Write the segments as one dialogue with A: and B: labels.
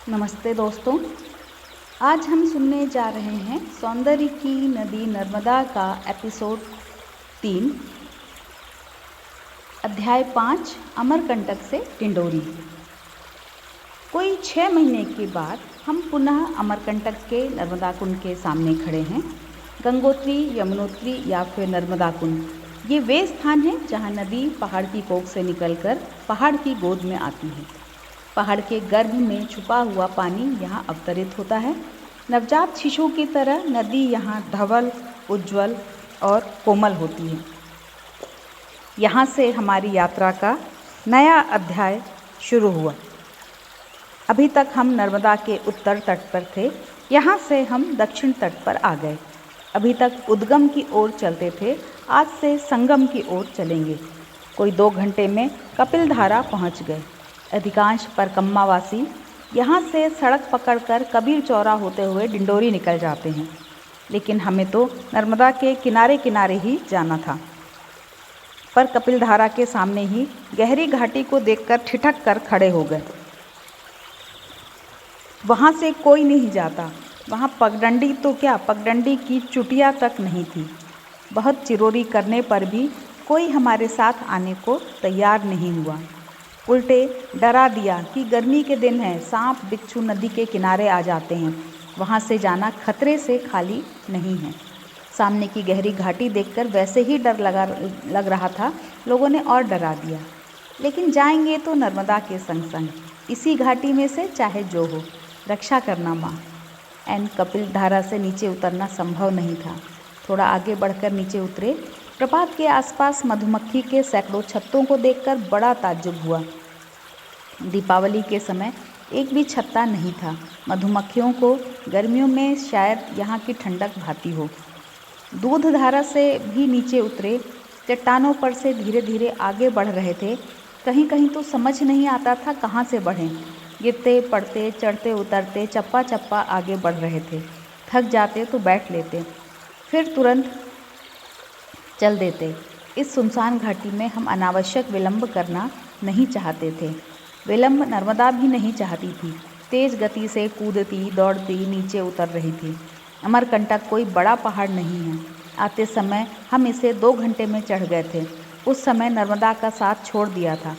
A: नमस्ते दोस्तों। आज हम सुनने जा रहे हैं सौंदर्य की नदी नर्मदा का एपिसोड 3 अध्याय 5 अमरकंटक से डिंडोरी। कोई 6 महीने के बाद हम पुनः अमरकंटक के नर्मदा कुंड के सामने खड़े हैं। गंगोत्री, यमुनोत्री या फिर नर्मदा कुंड, ये वे स्थान हैं जहाँ नदी पहाड़ की कोख से निकलकर पहाड़ की गोद में आती है। पहाड़ के गर्भ में छुपा हुआ पानी यहाँ अवतरित होता है। नवजात शिशु की तरह नदी यहाँ धवल, उज्ज्वल और कोमल होती है। यहाँ से हमारी यात्रा का नया अध्याय शुरू हुआ। अभी तक हम नर्मदा के उत्तर तट पर थे, यहाँ से हम दक्षिण तट पर आ गए। अभी तक उद्गम की ओर चलते थे, आज से संगम की ओर चलेंगे। कोई 2 घंटे में कपिलधारा पहुँच गए। अधिकांश परकम्मावासी यहाँ से सड़क पकड़कर कबीर चौरा होते हुए डिंडोरी निकल जाते हैं, लेकिन हमें तो नर्मदा के किनारे किनारे ही जाना था। पर कपिलधारा के सामने ही गहरी घाटी को देखकर ठिठक कर खड़े हो गए। वहाँ से कोई नहीं जाता। वहाँ पगडंडी तो क्या, पगडंडी की चुटिया तक नहीं थी। बहुत चिरोरी करने पर भी कोई हमारे साथ आने को तैयार नहीं हुआ। उल्टे डरा दिया कि गर्मी के दिन है, सांप बिच्छू नदी के किनारे आ जाते हैं, वहाँ से जाना खतरे से खाली नहीं है। सामने की गहरी घाटी देखकर वैसे ही डर लग रहा था, लोगों ने और डरा दिया। लेकिन जाएंगे तो नर्मदा के संग संग, इसी घाटी में से चाहे जो हो, रक्षा करना माँ। एन कपिलधारा से नीचे उतरना संभव नहीं था। थोड़ा आगे बढ़कर नीचे उतरे। प्रपात के आसपास मधुमक्खी के सैकड़ों छत्तों को देखकर बड़ा ताज्जुब हुआ। दीपावली के समय एक भी छत्ता नहीं था। मधुमक्खियों को गर्मियों में शायद यहाँ की ठंडक भाती हो। दूध धारा से भी नीचे उतरे। चट्टानों पर से धीरे धीरे आगे बढ़ रहे थे। कहीं कहीं तो समझ नहीं आता था कहाँ से बढ़ें। गिरते पड़ते, चढ़ते उतरते, चप्पा चप्पा आगे बढ़ रहे थे। थक जाते तो बैठ लेते, फिर तुरंत चल देते। इस सुनसान घाटी में हम अनावश्यक विलंब करना नहीं चाहते थे। विलंब नर्मदा भी नहीं चाहती थी। तेज गति से कूदती दौड़ती नीचे उतर रही थी। अमरकंटक कोई बड़ा पहाड़ नहीं है। आते समय हम इसे 2 घंटे में चढ़ गए थे। उस समय नर्मदा का साथ छोड़ दिया था,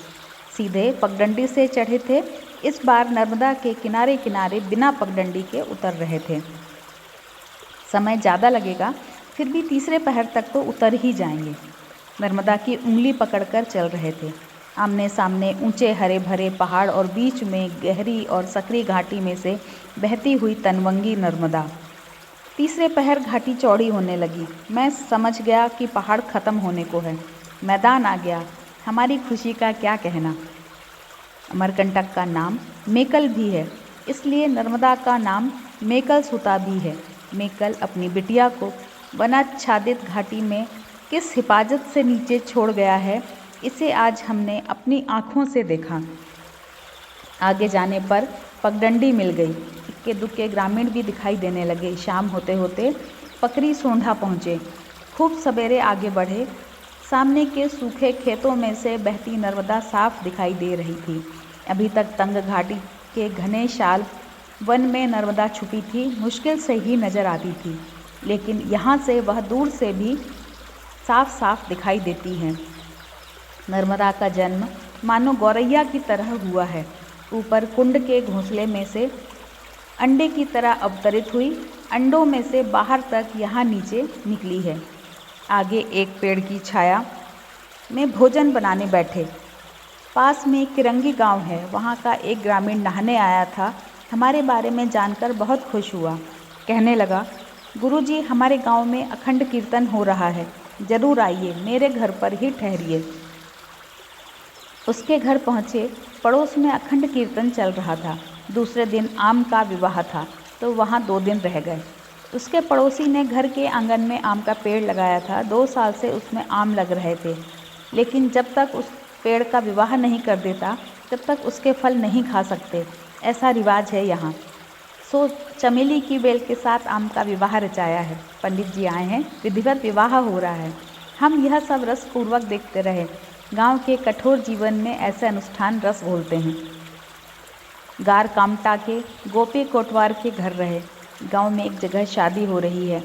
A: सीधे पगडंडी से चढ़े थे। इस बार नर्मदा के किनारे किनारे बिना पगडंडी के उतर रहे थे। समय ज़्यादा लगेगा, फिर भी तीसरे पहर तक तो उतर ही जाएंगे। नर्मदा की उंगली पकड़कर चल रहे थे। आमने सामने ऊंचे हरे भरे पहाड़ और बीच में गहरी और सकरी घाटी में से बहती हुई तनवंगी नर्मदा। तीसरे पहर घाटी चौड़ी होने लगी। मैं समझ गया कि पहाड़ ख़त्म होने को है। मैदान आ गया। हमारी खुशी का क्या कहना। अमरकंटक का नाम मेकल भी है, इसलिए नर्मदा का नाम मेकल सुता भी है। मेकल अपनी बिटिया को वनाच्छादित घाटी में किस हिफाजत से नीचे छोड़ गया है, इसे आज हमने अपनी आँखों से देखा। आगे जाने पर पगडंडी मिल गई। इक्के दुक्के ग्रामीण भी दिखाई देने लगे। शाम होते होते पकरी सोंढा पहुँचे। खूब सवेरे आगे बढ़े। सामने के सूखे खेतों में से बहती नर्मदा साफ दिखाई दे रही थी। अभी तक तंग घाटी के घने शाल वन में नर्मदा छुपी थी, मुश्किल से ही नज़र आती थी, लेकिन यहाँ से वह दूर से भी साफ साफ दिखाई देती है। नर्मदा का जन्म मानो गौरैया की तरह हुआ है। ऊपर कुंड के घोंसले में से अंडे की तरह अवतरित हुई, अंडों में से बाहर तक यहाँ नीचे निकली है। आगे एक पेड़ की छाया में भोजन बनाने बैठे। पास में किरंगी गांव है, वहाँ का एक ग्रामीण नहाने आया था। हमारे बारे में जानकर बहुत खुश हुआ। कहने लगा, गुरुजी, हमारे गांव में अखंड कीर्तन हो रहा है, ज़रूर आइए, मेरे घर पर ही ठहरिए। उसके घर पहुँचे। पड़ोस में अखंड कीर्तन चल रहा था। दूसरे दिन आम का विवाह था, तो वहाँ 2 दिन रह गए। उसके पड़ोसी ने घर के आंगन में आम का पेड़ लगाया था। 2 साल से उसमें आम लग रहे थे, लेकिन जब तक उस पेड़ का विवाह नहीं कर देता, तब तक उसके फल नहीं खा सकते। ऐसा रिवाज है यहाँ। सो चमेली की बेल के साथ आम का विवाह रचाया है। पंडित जी आए हैं, विधिवत विवाह हो रहा है। हम यह सब रसपूर्वक देखते रहे। गांव के कठोर जीवन में ऐसे अनुष्ठान रस घोलते हैं। गार कामटा के गोपी कोटवार के घर रहे। गांव में एक जगह शादी हो रही है,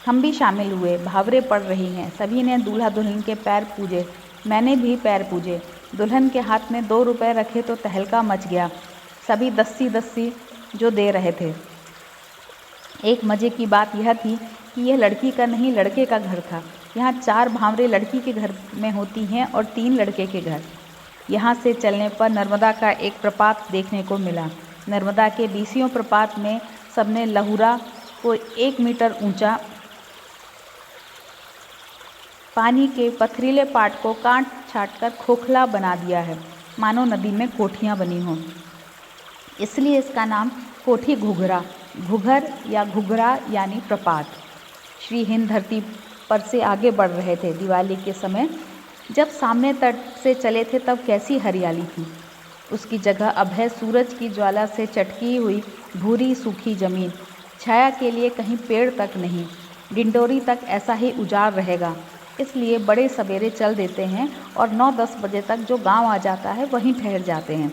A: हम भी शामिल हुए। भावरें पड़ रही हैं, सभी ने दूल्हा दुल्हन के पैर पूजे, मैंने भी पैर पूजे। दुल्हन के हाथ में 2 रुपए रखे तो तहलका मच गया, सभी दस्सी दस्सी जो दे रहे थे। एक मज़े की बात यह थी कि यह लड़की का नहीं लड़के का घर था। यहाँ 4 भावरें लड़की के घर में होती हैं और 3 लड़के के घर। यहाँ से चलने पर नर्मदा का एक प्रपात देखने को मिला। नर्मदा के 20 प्रपात में सबने लहुरा को 1 मीटर ऊंचा पानी के पथरीले पाट को काट छाट कर खोखला बना दिया है, मानो नदी में कोठियाँ बनी हों। इसलिए इसका नाम कोठी घुघरा, घुघर या घुघरा यानी प्रपात। श्री हिंद धरती पर से आगे बढ़ रहे थे। दिवाली के समय जब सामने तट से चले थे तब कैसी हरियाली थी। उसकी जगह अब है सूरज की ज्वाला से चटकी हुई भूरी सूखी जमीन। छाया के लिए कहीं पेड़ तक नहीं, डिंडोरी तक ऐसा ही उजाड़ रहेगा। इसलिए बड़े सवेरे चल देते हैं और 9-10 बजे तक जो गांव आ जाता है वहीं ठहर जाते हैं।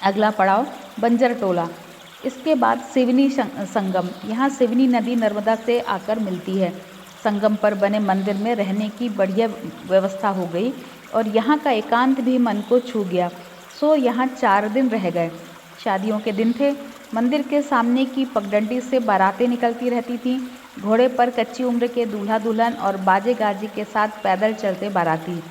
A: अगला पड़ाव बंजर टोला, इसके बाद सिवनी संगम। यहाँ सिवनी नदी नर्मदा से आकर मिलती है। संगम पर बने मंदिर में रहने की बढ़िया व्यवस्था हो गई और यहाँ का एकांत भी मन को छू गया, सो यहाँ 4 दिन रह गए। शादियों के दिन थे। मंदिर के सामने की पगडंडी से बारातें निकलती रहती थीं। घोड़े पर कच्ची उम्र के दूल्हा दुल्हन और बाजे गाजे के साथ पैदल चलते बाराती।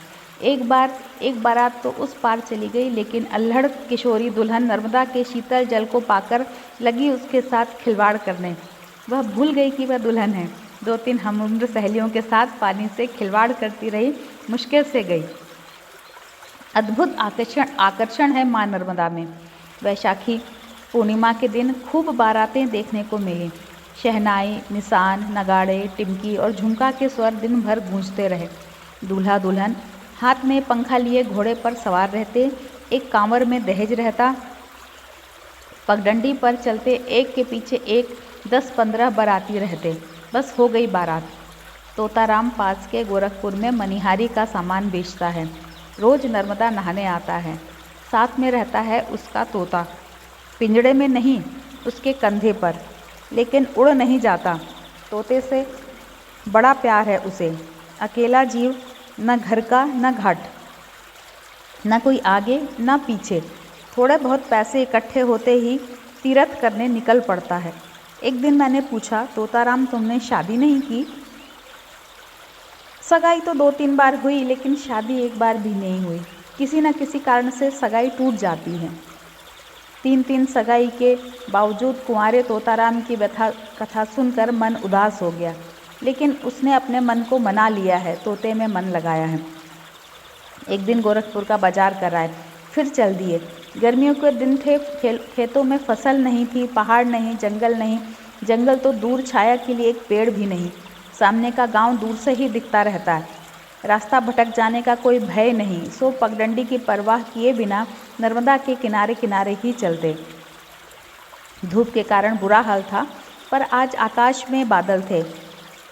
A: एक बारात तो उस पार चली गई, लेकिन अल्हड़ किशोरी दुल्हन नर्मदा के शीतल जल को पाकर लगी उसके साथ खिलवाड़ करने। वह भूल गई कि वह दुल्हन है। 2-3 हमउम्र सहेलियों के साथ पानी से खिलवाड़ करती रही, मुश्किल से गई। अद्भुत आकर्षण है माँ नर्मदा में। वैशाखी पूर्णिमा के दिन खूब बारातें देखने को मिली। शहनाई, निशान, नगाड़े, टिमकी और झुमका के स्वर दिन भर गूंजते रहे। दूल्हा दुल्हन हाथ में पंखा लिए घोड़े पर सवार रहते। एक कांवर में दहेज रहता। पगडंडी पर चलते एक के पीछे एक 10-15 बाराती रहते। बस हो गई बारात। तोताराम पास के गोरखपुर में मनिहारी का सामान बेचता है। रोज नर्मदा नहाने आता है। साथ में रहता है उसका तोता, पिंजड़े में नहीं, उसके कंधे पर, लेकिन उड़ नहीं जाता। तोते से बड़ा प्यार है उसे। अकेला जीव, न घर का न घाट, न कोई आगे न पीछे। थोड़े बहुत पैसे इकट्ठे होते ही तीर्थ करने निकल पड़ता है। एक दिन मैंने पूछा, तोताराम तुमने शादी नहीं की? सगाई तो 2-3 बार हुई, लेकिन शादी एक बार भी नहीं हुई। किसी न किसी कारण से सगाई टूट जाती है। 3 सगाई के बावजूद कुंवारे तोताराम की व्यथा कथा सुनकर मन उदास हो गया, लेकिन उसने अपने मन को मना लिया है, तोते में मन लगाया है। एक दिन गोरखपुर का बाजार कराए, फिर चल दिए। गर्मियों के दिन थे। खेतों में फसल नहीं थी, पहाड़ नहीं, जंगल नहीं। जंगल तो दूर, छाया के लिए एक पेड़ भी नहीं। सामने का गांव दूर से ही दिखता रहता है। रास्ता भटक जाने का कोई भय नहीं, सो पगडंडी की परवाह किए बिना नर्मदा के किनारे किनारे ही चलते। धूप के कारण बुरा हाल था, पर आज आकाश में बादल थे।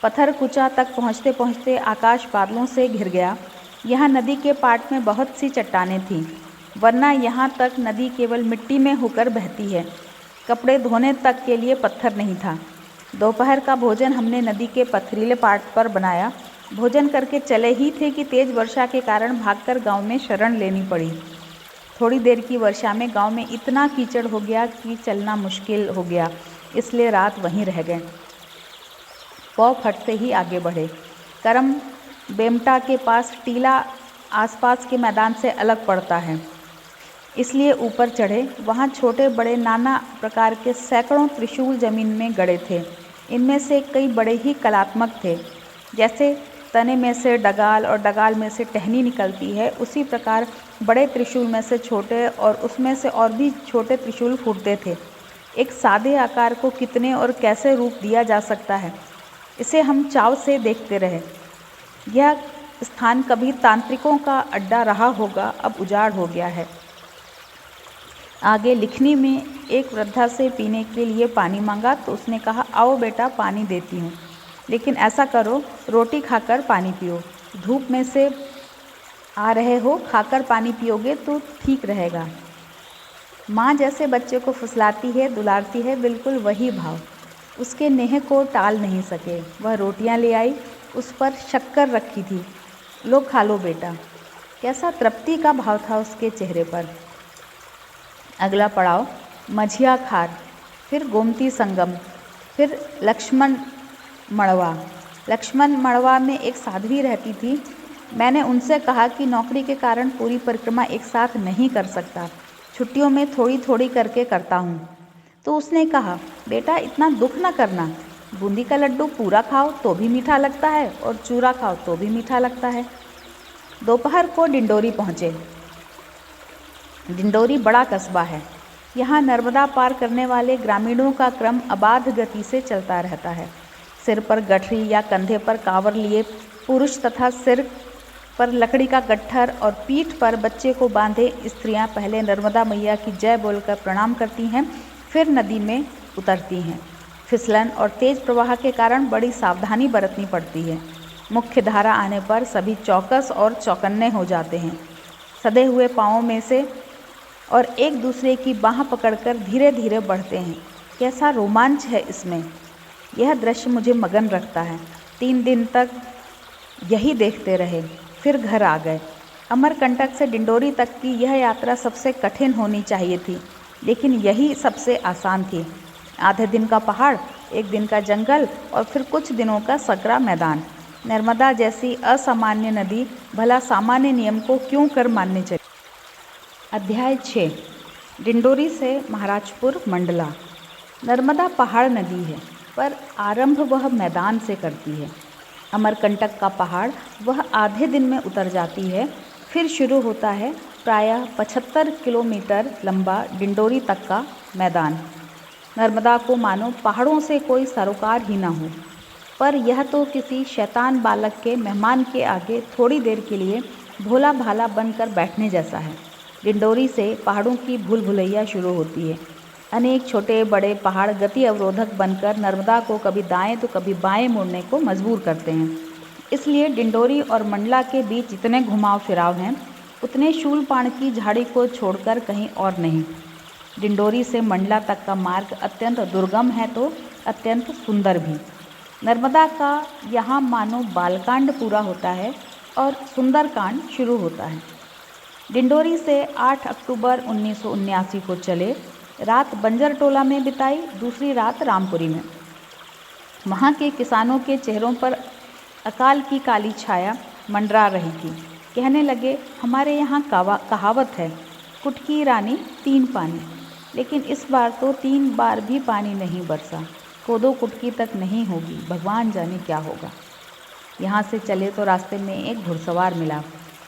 A: पत्थर कुचा तक पहुँचते पहुँचते आकाश बादलों से घिर गया। यहाँ नदी के पाट में बहुत सी चट्टानें थीं, वरना यहाँ तक नदी केवल मिट्टी में होकर बहती है। कपड़े धोने तक के लिए पत्थर नहीं था। दोपहर का भोजन हमने नदी के पथरीले पाट पर बनाया। भोजन करके चले ही थे कि तेज वर्षा के कारण भागकर गांव में शरण लेनी पड़ी। थोड़ी देर की वर्षा में गांव में इतना कीचड़ हो गया कि चलना मुश्किल हो गया, इसलिए रात वहीं रह गए। पौ फटते ही आगे बढ़े। करम बेमटा के पास टीला आसपास के मैदान से अलग पड़ता है, इसलिए ऊपर चढ़े। वहाँ छोटे बड़े नाना प्रकार के सैकड़ों त्रिशूल जमीन में गड़े थे। इनमें से कई बड़े ही कलात्मक थे। जैसे तने में से डगाल और डगाल में से टहनी निकलती है, उसी प्रकार बड़े त्रिशूल में से छोटे और उसमें से और भी छोटे त्रिशूल फूटते थे। एक सादे आकार को कितने और कैसे रूप दिया जा सकता है, इसे हम चाव से देखते रहे। यह स्थान कभी तांत्रिकों का अड्डा रहा होगा, अब उजाड़ हो गया है। आगे लिखनी में एक वृद्धा से पीने के लिए पानी मांगा तो उसने कहा, आओ बेटा पानी देती हूँ, लेकिन ऐसा करो रोटी खाकर पानी पियो। धूप में से आ रहे हो, खाकर पानी पियोगे तो ठीक रहेगा। माँ जैसे बच्चे को फुसलाती है, दुलारती है, बिल्कुल वही भाव उसके नेह को टाल नहीं सके। वह रोटियां ले आई, उस पर शक्कर रखी थी। लो खा लो बेटा। कैसा तृप्ति का भाव था उसके चेहरे पर। अगला पड़ाव मझिया खार, फिर गोमती संगम, फिर लक्ष्मण मड़वा। लक्ष्मण मड़वा में एक साध्वी रहती थी। मैंने उनसे कहा कि नौकरी के कारण पूरी परिक्रमा एक साथ नहीं कर सकता, छुट्टियों में थोड़ी थोड़ी करके करता हूँ। तो उसने कहा, बेटा इतना दुख न करना, बूंदी का लड्डू पूरा खाओ तो भी मीठा लगता है और चूरा खाओ तो भी मीठा लगता है। दोपहर को डिंडोरी पहुँचे। डिंडोरी बड़ा कस्बा है। यहाँ नर्मदा पार करने वाले ग्रामीणों का क्रम अबाध गति से चलता रहता है। सिर पर गठरी या कंधे पर कांवर लिए पुरुष तथा सिर पर लकड़ी का गट्ठर और पीठ पर बच्चे को बांधे स्त्रियां पहले नर्मदा मैया की जय बोलकर प्रणाम करती हैं, फिर नदी में उतरती हैं। फिसलन और तेज प्रवाह के कारण बड़ी सावधानी बरतनी पड़ती है। मुख्य धारा आने पर सभी चौकस और चौकन्ने हो जाते हैं, सधे हुए पाँवों में से, और एक दूसरे की बाँह पकड़कर धीरे धीरे बढ़ते हैं। कैसा रोमांच है इसमें। यह दृश्य मुझे मगन रखता है। 3 दिन तक यही देखते रहे, फिर घर आ गए। अमरकंटक से डिंडोरी तक की यह यात्रा सबसे कठिन होनी चाहिए थी, लेकिन यही सबसे आसान थी। आधे दिन का पहाड़, 1 दिन का जंगल और फिर कुछ दिनों का सकरा मैदान। नर्मदा जैसी असामान्य नदी भला सामान्य नियम को क्यों कर मानने चाहिए। अध्याय 6। डिंडोरी से महाराजपुर मंडला। नर्मदा पहाड़ नदी है, पर आरंभ वह मैदान से करती है। अमरकंटक का पहाड़ वह आधे दिन में उतर जाती है, फिर शुरू होता है प्रायः 75 किलोमीटर लंबा डिंडोरी तक का मैदान। नर्मदा को मानो पहाड़ों से कोई सरोकार ही न हो, पर यह तो किसी शैतान बालक के मेहमान के आगे थोड़ी देर के लिए भोला भाला बनकर बैठने जैसा है। डिंडोरी से पहाड़ों की भूल भुलैया शुरू होती है। अनेक छोटे बड़े पहाड़ गति अवरोधक बनकर नर्मदा को कभी दाएं तो कभी बाएं मुड़ने को मजबूर करते हैं। इसलिए डिंडोरी और मंडला के बीच जितने घुमाव फिराव हैं, उतने शूलपाण की झाड़ी को छोड़कर कहीं और नहीं। डिंडोरी से मंडला तक का मार्ग अत्यंत दुर्गम है तो अत्यंत सुंदर भी। नर्मदा का यहाँ मानो बालकांड पूरा होता है और सुंदरकांड शुरू होता है। डिंडोरी से 8 अक्टूबर 1979 को चले। रात बंजरटोला में बिताई, दूसरी रात रामपुरी में। वहाँ के किसानों के चेहरों पर अकाल की काली छाया मंडरा रही थी। कहने लगे, हमारे यहाँ कहावत है, कुटकी रानी 3 पानी, लेकिन इस बार तो 3 बार भी पानी नहीं बरसा। कोदो कुटकी तक नहीं होगी, भगवान जाने क्या होगा। यहाँ से चले तो रास्ते में एक घुड़सवार मिला।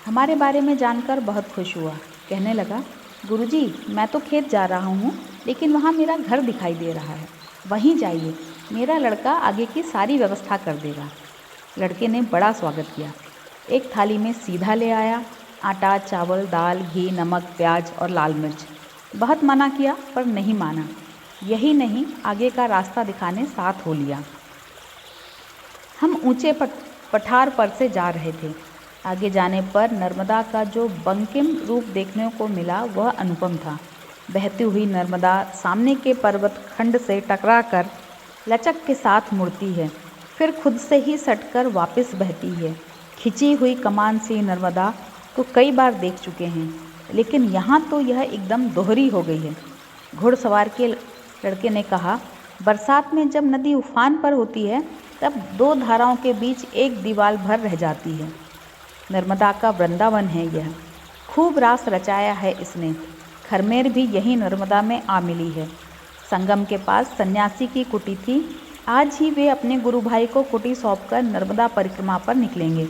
A: हमारे बारे में जानकर बहुत खुश हुआ। कहने लगा, गुरुजी, मैं तो खेत जा रहा हूँ, लेकिन वहाँ मेरा घर दिखाई दे रहा है, वहीं जाइए, मेरा लड़का आगे की सारी व्यवस्था कर देगा। लड़के ने बड़ा स्वागत किया। एक थाली में सीधा ले आया, आटा, चावल, दाल, घी, नमक, प्याज और लाल मिर्च। बहुत मना किया पर नहीं माना। यही नहीं, आगे का रास्ता दिखाने साथ हो लिया। हम ऊंचे पठार पर से जा रहे थे। आगे जाने पर नर्मदा का जो बंकिम रूप देखने को मिला वह अनुपम था। बहती हुई नर्मदा सामने के पर्वत खंड से टकराकर लचक के साथ मुड़ती है, फिर खुद से ही सटकर वापस बहती है। खिंची हुई कमान सी नर्मदा को कई बार देख चुके हैं, लेकिन यहाँ तो यह एकदम दोहरी हो गई है। घुड़सवार के लड़के ने कहा, बरसात में जब नदी उफान पर होती है तब 2 धाराओं के बीच एक दीवार भर रह जाती है। नर्मदा का वृंदावन है यह। खूब रास रचाया है इसने। खरमेर भी यही नर्मदा में आ मिली है। संगम के पास सन्यासी की कुटी थी। आज ही वे अपने गुरु भाई को कुटी सौंपकर नर्मदा परिक्रमा पर निकलेंगे,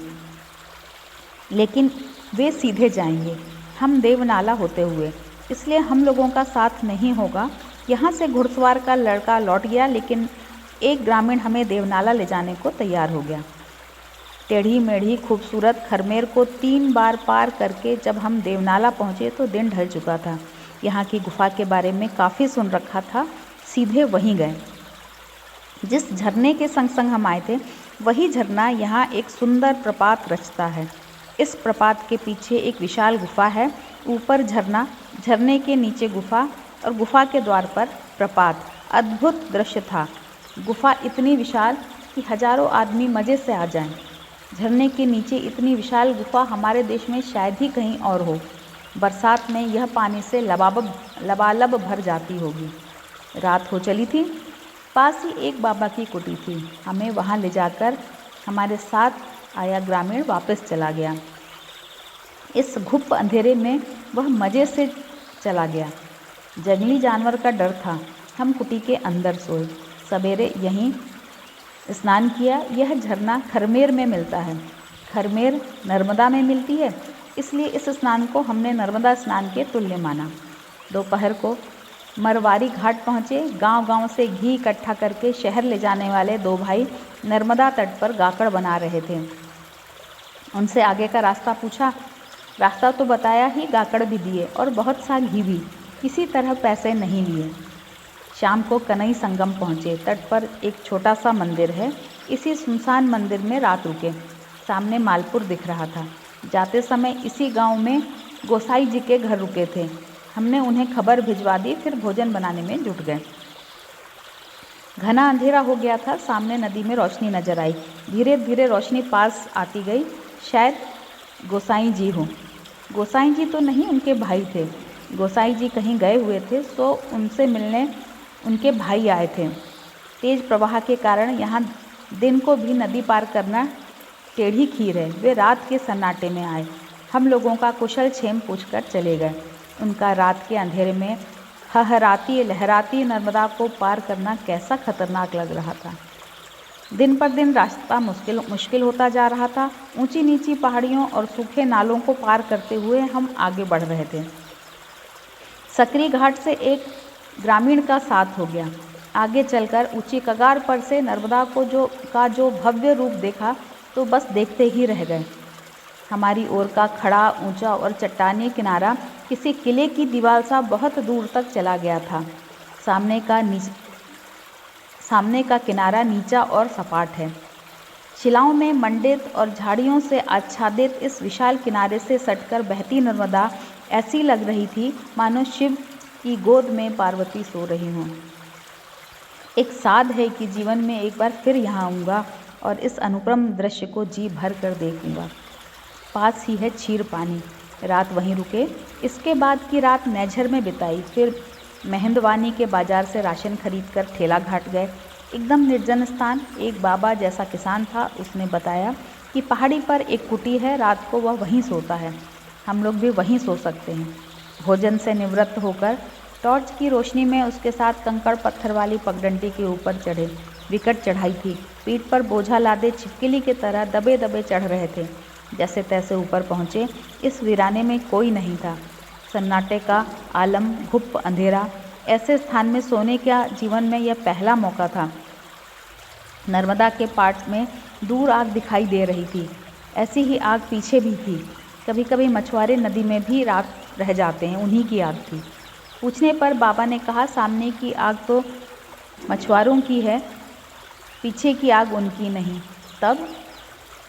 A: लेकिन वे सीधे जाएंगे, हम देवनाला होते हुए, इसलिए हम लोगों का साथ नहीं होगा। यहाँ से घुड़सवार का लड़का लौट गया, लेकिन एक ग्रामीण हमें देवनाला ले जाने को तैयार हो गया। टेढ़ी मेढ़ी खूबसूरत खरमेर को 3 बार पार करके जब हम देवनाला पहुँचे तो दिन ढल चुका था। यहाँ की गुफा के बारे में काफ़ी सुन रखा था, सीधे वहीं गए। जिस झरने के संग संग हम आए थे, वही झरना यहाँ एक सुंदर प्रपात रचता है। इस प्रपात के पीछे एक विशाल गुफा है, ऊपर झरना, झरने के नीचे गुफा और गुफा के द्वार पर प्रपात। अद्भुत दृश्य था। गुफा इतनी विशाल कि हजारों आदमी मज़े से आ जाएं। झरने के नीचे इतनी विशाल गुफा हमारे देश में शायद ही कहीं और हो। बरसात में यह पानी से लबालब भर जाती होगी। रात हो चली थी। पास ही एक बाबा की कुटी थी। हमें वहाँ ले जाकर हमारे साथ आया ग्रामीण वापस चला गया। इस घुप अंधेरे में वह मज़े से चला गया। जंगली जानवर का डर था। हम कुटी के अंदर सोए। सवेरे यहीं स्नान किया। यह झरना खरमेर में मिलता है। खरमेर नर्मदा में मिलती है, इसलिए इस स्नान को हमने नर्मदा स्नान के तुल्य माना। दोपहर को मरवारी घाट पहुँचे। गांव-गांव से घी इकट्ठा करके शहर ले जाने वाले दो भाई नर्मदा तट पर गाकड़ बना रहे थे। उनसे आगे का रास्ता पूछा। रास्ता तो बताया ही, गाकड़ भी दिए और बहुत सा घी भी। किसी तरह पैसे नहीं लिए। शाम को कनई संगम पहुँचे। तट पर एक छोटा सा मंदिर है। इसी सुनसान मंदिर में रात रुके। सामने मालपुर दिख रहा था। जाते समय इसी गांव में गोसाई जी के घर रुके थे। हमने उन्हें खबर भिजवा दी, फिर भोजन बनाने में जुट गए। घना अंधेरा हो गया था। सामने नदी में रोशनी नजर आई। धीरे धीरे रोशनी पास आती गई। शायद गोसाई जी हो। गोसाई जी तो नहीं, उनके भाई थे। गोसाई जी कहीं गए हुए थे, सो उनसे मिलने उनके भाई आए थे। तेज प्रवाह के कारण यहाँ दिन को भी नदी पार करना टेढ़ी खीर है। वे रात के सन्नाटे में आए। हम लोगों का कुशल क्षेम पूछकर चले गए। उनका रात के अंधेरे में हहराती लहराती नर्मदा को पार करना कैसा खतरनाक लग रहा था। दिन पर दिन रास्ता मुश्किल होता जा रहा था। ऊंची नीची पहाड़ियों और सूखे नालों को पार करते हुए हम आगे बढ़ रहे थे। सकरी घाट से एक ग्रामीण का साथ हो गया। आगे चलकर ऊंची कगार पर से नर्मदा को जो भव्य रूप देखा तो बस देखते ही रह गए। हमारी ओर का खड़ा ऊंचा और चट्टानी किनारा किसी किले की दीवार सा बहुत दूर तक चला गया था। सामने का किनारा नीचा और सपाट है। शिलाओं में मंडित और झाड़ियों से आच्छादित इस विशाल किनारे से सटकर बहती नर्मदा ऐसी लग रही थी मानो शिव की गोद में पार्वती सो रही हों। एक साध है कि जीवन में एक बार फिर यहाँ आऊँगा और इस अनुपम दृश्य को जी भर कर देखूँगा। पास ही है क्षीर पानी। रात वहीं रुके। इसके बाद की रात नैझर में बिताई। फिर मेहंदवानी के बाजार से राशन खरीद कर ठेला घाट गए। एकदम निर्जन स्थान। एक बाबा जैसा किसान था। उसने बताया कि पहाड़ी पर एक कुटी है, रात को वह वहीं सोता है। हम लोग भी वहीं सो सकते हैं। भोजन से निवृत्त होकर टॉर्च की रोशनी में उसके साथ कंकड़ पत्थर वाली पगडंडी के ऊपर चढ़े। विकट चढ़ाई थी। पीठ पर बोझा लादे छिपकली की तरह दबे दबे चढ़ रहे थे। जैसे तैसे ऊपर पहुँचे। इस वीराने में कोई नहीं था। सन्नाटे का आलम, घुप अंधेरा। ऐसे स्थान में सोने का जीवन में यह पहला मौका था। नर्मदा के पाट में दूर आग दिखाई दे रही थी। ऐसी ही आग पीछे भी थी। कभी कभी मछुआरे नदी में भी रात रह जाते हैं, उन्हीं की आग थी। पूछने पर बाबा ने कहा, सामने की आग तो मछुआरों की है, पीछे की आग उनकी नहीं। तब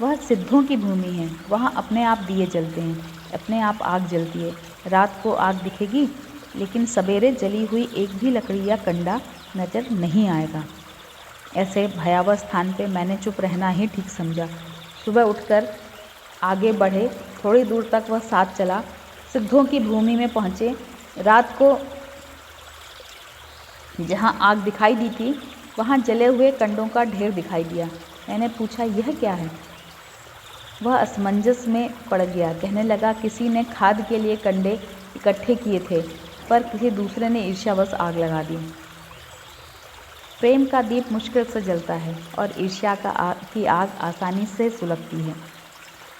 A: वह सिद्धों की भूमि है। वहाँ अपने आप दिए जलते हैं, अपने आप आग जलती है। रात को आग दिखेगी, लेकिन सवेरे जली हुई एक भी लकड़ी या कंडा नजर नहीं आएगा। ऐसे भयावह स्थान पे मैंने चुप रहना ही ठीक समझा। सुबह उठकर आगे बढ़े। थोड़ी दूर तक वह साथ चला। सिद्धों की भूमि में पहुँचे। रात को जहाँ आग दिखाई दी थी, वहाँ जले हुए कंडों का ढेर दिखाई दिया। मैंने पूछा, यह क्या है? वह असमंजस में पड़ गया। कहने लगा, किसी ने खाद के लिए कंडे इकट्ठे किए थे, पर किसी दूसरे ने ईर्ष्यावश आग लगा दी। प्रेम का दीप मुश्किल से जलता है और ईर्ष्या की आग आसानी से सुलगती है।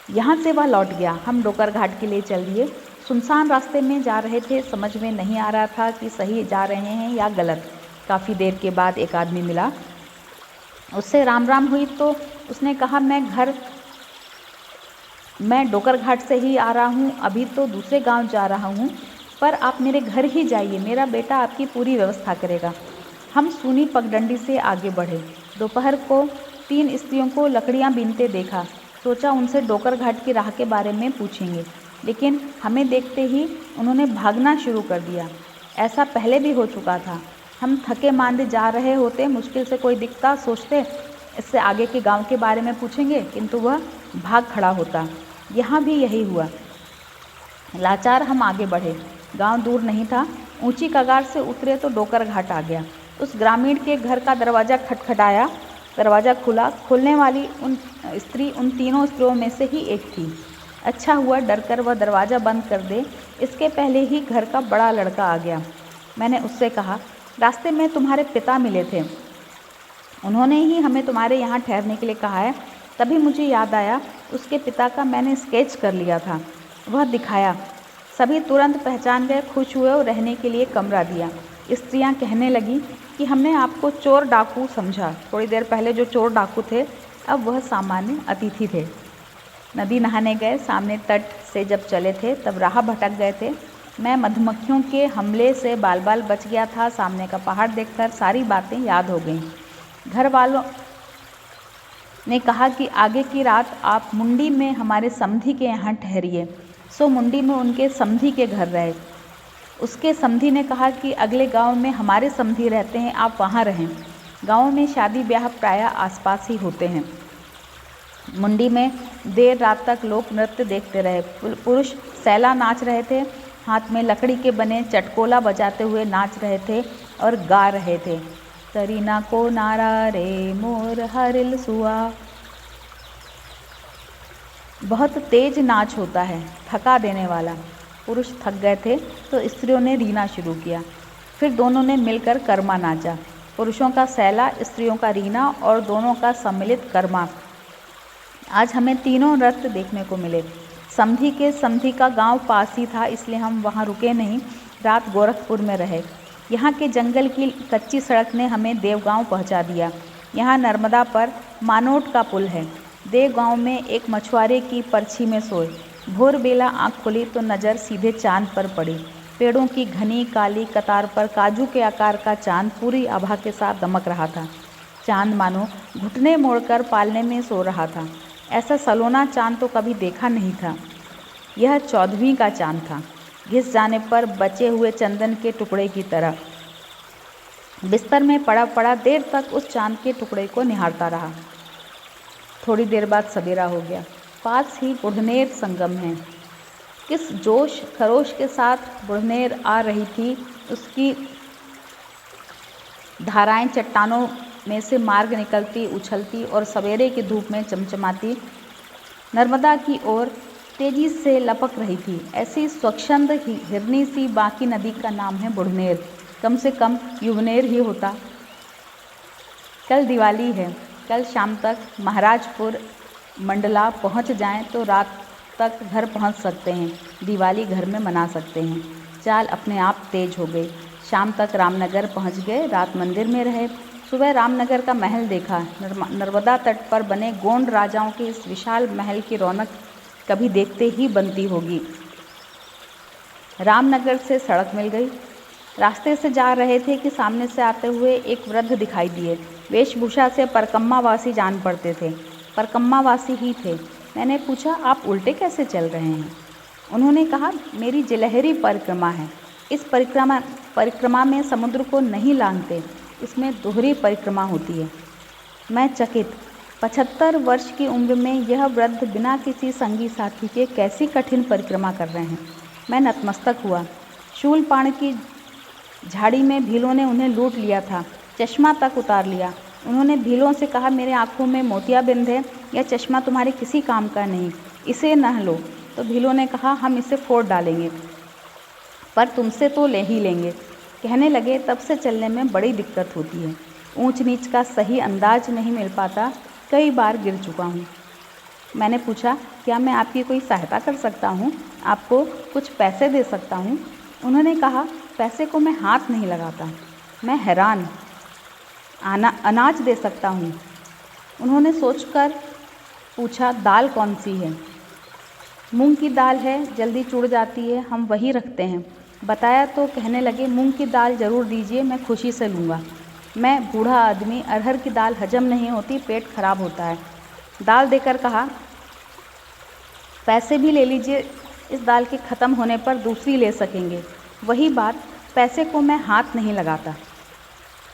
A: यहाँ से वह लौट गया। हम डोकर घाट के लिए चल दिए। सुनसान रास्ते में जा रहे थे। समझ में नहीं आ रहा था कि सही जा रहे हैं या गलत। काफ़ी देर के बाद एक आदमी मिला। उससे राम राम हुई तो उसने कहा, मैं डोकर घाट से ही आ रहा हूँ। अभी तो दूसरे गांव जा रहा हूँ, पर आप मेरे घर ही जाइए। मेरा बेटा आपकी पूरी व्यवस्था करेगा। हम सूनी पगडंडी से आगे बढ़े। दोपहर को 3 स्त्रियों को लकड़ियाँ बीनते देखा। सोचा उनसे डोकर घाट की राह के बारे में पूछेंगे। लेकिन हमें देखते ही उन्होंने भागना शुरू कर दिया। ऐसा पहले भी हो चुका था। हम थके मांदे जा रहे होते, मुश्किल से कोई दिखता, सोचते इससे आगे के गांव के बारे में पूछेंगे, किंतु वह भाग खड़ा होता। यहाँ भी यही हुआ। लाचार हम आगे बढ़े। गांव दूर नहीं था। ऊंची कगार से उतरे तो डोकर घाट आ गया। उस ग्रामीण के घर का दरवाज़ा खटखटाया। दरवाज़ा खुला। खुलने वाली उन तीनों स्त्रियों में से ही एक थी। अच्छा हुआ डरकर वह दरवाज़ा बंद कर दे, इसके पहले ही घर का बड़ा लड़का आ गया। मैंने उससे कहा, रास्ते में तुम्हारे पिता मिले थे, उन्होंने ही हमें तुम्हारे यहाँ ठहरने के लिए कहा है। तभी मुझे याद आया, उसके पिता का मैंने स्केच कर लिया था। वह दिखाया। सभी तुरंत पहचान गए, खुश हुए और रहने के लिए कमरा दिया। स्त्रियां कहने लगी कि हमने आपको चोर डाकू समझा। थोड़ी देर पहले जो चोर डाकू थे, अब वह सामान्य अतिथि थे। नदी नहाने गए। सामने तट से जब चले थे तब राह भटक गए थे। मैं मधुमक्खियों के हमले से बाल बाल बच गया था। सामने का पहाड़ देखकर सारी बातें याद हो गईं। घर वालों ने कहा कि आगे की रात आप मुंडी में हमारे समधी के यहाँ ठहरिए। सो मुंडी में उनके समधी के घर रहे। उसके समधी ने कहा कि अगले गांव में हमारे समधी रहते हैं, आप वहाँ रहें। गाँव में शादी ब्याह प्रायः आसपास ही होते हैं। मुंडी में देर रात तक लोग नृत्य देखते रहे। पुरुष सैला नाच रहे थे, हाथ में लकड़ी के बने चटकोला बजाते हुए नाच रहे थे और गा रहे थे, तरीना को नारा रे मोर हरिल सुआ। बहुत तेज नाच होता है, थका देने वाला। पुरुष थक गए थे तो स्त्रियों ने रीना शुरू किया। फिर दोनों ने मिलकर कर्मा नाचा। पुरुषों का सैला, स्त्रियों का रीना और दोनों का सम्मिलित कर्मा। आज हमें तीनों नृत्य देखने को मिले। समधी का गांव पास ही था, इसलिए हम वहां रुके नहीं, रात गोरखपुर में रहे। यहाँ के जंगल की कच्ची सड़क ने हमें देवगांव पहुँचा दिया। यहाँ नर्मदा पर मानोट का पुल है। देवगांव में एक मछुआरे की परछी में सोए। भोर बेला आँख खुली तो नज़र सीधे चांद पर पड़ी। पेड़ों की घनी काली कतार पर काजू के आकार का चांद पूरी आभा के साथ दमक रहा था। चांद मानो घुटने मोड़कर पालने में सो रहा था। ऐसा सलोना चांद तो कभी देखा नहीं था। यह 14वीं का चांद था, घिस जाने पर बचे हुए चंदन के टुकड़े की तरह। बिस्तर में पड़ा पड़ा देर तक उस चांद के टुकड़े को निहारता रहा। थोड़ी देर बाद सवेरा हो गया। पास ही बुढ़नेर संगम है। किस जोश खरोश के साथ बुढ़नेर आ रही थी। उसकी धाराएं चट्टानों में से मार्ग निकलती, उछलती और सवेरे की धूप में चमचमाती नर्मदा की ओर तेजी से लपक रही थी। ऐसी स्वच्छंद हिरनी सी बाकी नदी का नाम है बुढ़नेर। कम से कम युवनेर ही होता। कल दिवाली है। कल शाम तक महाराजपुर मंडला पहुंच जाएं तो रात तक घर पहुंच सकते हैं। दिवाली घर में मना सकते हैं। चाल अपने आप तेज हो गई। शाम तक रामनगर पहुंच गए। रात मंदिर में रहे। सुबह रामनगर का महल देखा। नर्मदा तट पर बने गोंड राजाओं के इस विशाल महल की रौनक कभी देखते ही बनती होगी। रामनगर से सड़क मिल गई। रास्ते से जा रहे थे कि सामने से आते हुए एक वृद्ध दिखाई दिए। वेशभूषा से परकम्मावासी जान पड़ते थे। परकम्मावासी ही थे। मैंने पूछा, आप उल्टे कैसे चल रहे हैं? उन्होंने कहा, मेरी जिलहरी परिक्रमा है। इस परिक्रमा में समुद्र को नहीं लांघते, इसमें दोहरी परिक्रमा होती है। मैं चकित। 75 वर्ष की उम्र में यह वृद्ध बिना किसी संगी साथी के कैसी कठिन परिक्रमा कर रहे हैं। मैं नतमस्तक हुआ। शूलपाण की झाड़ी में भीलों ने उन्हें लूट लिया था। चश्मा तक उतार लिया। उन्होंने भीलों से कहा, मेरे आँखों में मोतियाबिंद है, यह चश्मा तुम्हारे किसी काम का नहीं, इसे न लो। तो भीलों ने कहा, हम इसे फोड़ डालेंगे, पर तुमसे तो ले ही लेंगे। कहने लगे, तब से चलने में बड़ी दिक्कत होती है। ऊंच नीच का सही अंदाज नहीं मिल पाता। कई बार गिर चुका हूँ। मैंने पूछा, क्या मैं आपकी कोई सहायता कर सकता हूँ? आपको कुछ पैसे दे सकता हूँ? उन्होंने कहा, पैसे को मैं हाथ नहीं लगाता। मैं हैरान। अनाज दे सकता हूँ। उन्होंने सोचकर पूछा, दाल कौन सी है? मूंग की दाल है, जल्दी चुड़ जाती है, हम वही रखते हैं। बताया तो कहने लगे, मूंग की दाल ज़रूर दीजिए, मैं खुशी से लूँगा। मैं बूढ़ा आदमी, अरहर की दाल हजम नहीं होती, पेट खराब होता है। दाल देकर कहा, पैसे भी ले लीजिए, इस दाल के ख़त्म होने पर दूसरी ले सकेंगे। वही बात, पैसे को मैं हाथ नहीं लगाता।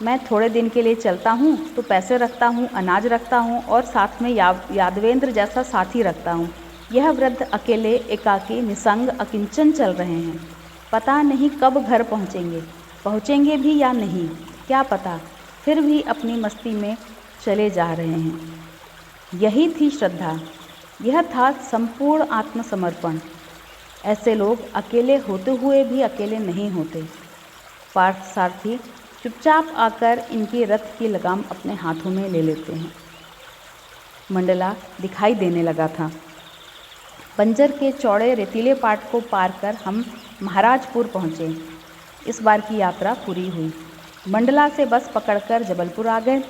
A: मैं थोड़े दिन के लिए चलता हूँ तो पैसे रखता हूँ, अनाज रखता हूँ और साथ में यादवेंद्र जैसा साथी रखता हूँ। यह वृद्ध अकेले, एकाकी, निसंग, अकिंचन चल रहे हैं। पता नहीं कब घर पहुँचेंगे भी या नहीं, क्या पता, फिर भी अपनी मस्ती में चले जा रहे हैं। यही थी श्रद्धा, यह था संपूर्ण आत्मसमर्पण। ऐसे लोग अकेले होते हुए भी अकेले नहीं होते। पार्थसारथी चुपचाप आकर इनके रथ की लगाम अपने हाथों में ले लेते हैं। मंडला दिखाई देने लगा था। बंजर के चौड़े रेतीले पाट को पार कर हम महाराजपुर पहुँचे। इस बार की यात्रा पूरी हुई। मंडला से बस पकड़कर जबलपुर आ गए।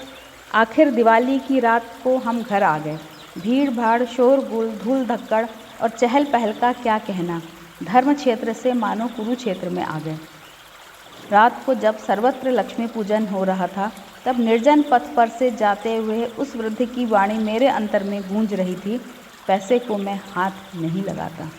A: आखिर दिवाली की रात को हम घर आ गए। भीड़ भाड़, शोरगुल, धूल धक्कड़ और चहल पहल का क्या कहना। धर्म क्षेत्र से मानो कुरुक्षेत्र में आ गए। रात को जब सर्वत्र लक्ष्मी पूजन हो रहा था, तब निर्जन पथ पर से जाते हुए उस वृद्ध की वाणी मेरे अंतर में गूंज रही थी, पैसे को मैं हाथ नहीं लगाता।